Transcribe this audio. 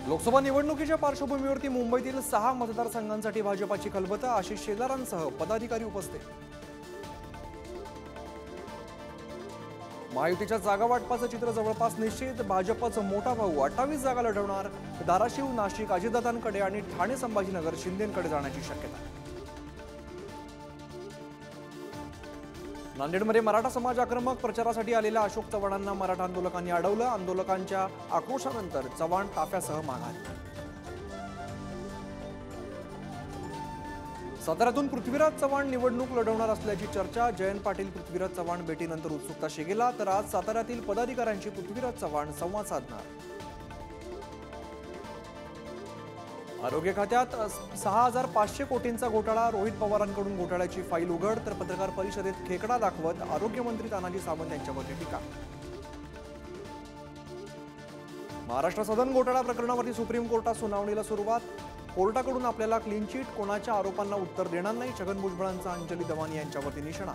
लोकसभा निवडणुकीच्या पार्श्वभूमीवरती मुंबईतील 6 मतदारसंघांसाठी भाजपाची खलबत। आशिष शेलारांसह पदाधिकारी उपस्थित। महायुतीच्या जागा वाटपाचं चित्र जवळपास निश्चित। भाजपचा मोठा भाऊ 28 जागा लढवणार। धाराशिव, नाशिक अजितदादांकडे आणि ठाणे संभाजीनगर शिंदेंकडे जाण्याची शक्यता। नांदेडमध्ये मराठा समाज आक्रमक। प्रचारासाठी आलेल्या अशोक चव्हाणांना मराठा आंदोलकांनी अडवलं। आंदोलकांच्या आक्रोशानंतर चव्हाण ताफ्यासह माघारी। साताऱ्यातून पृथ्वीराज चव्हाण निवडणूक लढवणार असल्याची चर्चा। जयंत पाटील पृथ्वीराज चव्हाण भेटीनंतर उत्सुकता शिगेला। तर आज साताऱ्यातील पदाधिकाऱ्यांशी पृथ्वीराज चव्हाण संवाद साधणार। आरोग्य खात्यात 6500 कोटींचा घोटाळा। रोहित पवारांकडून घोटाळ्याची फाईल उघड। तर पत्रकार परिषदेत खेकडा दाखवत आरोग्यमंत्री तानाजी सावंत यांच्यावरती टीका। महाराष्ट्र सदन घोटाळा प्रकरणावरती सुप्रीम कोर्टात सुनावणीला सुरुवात। कोर्टाकडून आपल्याला क्लीन चिट, कोणाच्या आरोपांना उत्तर देणार नाही। छगन भुजबळांचा अंजली दवानी यांच्यावरती निशाणा।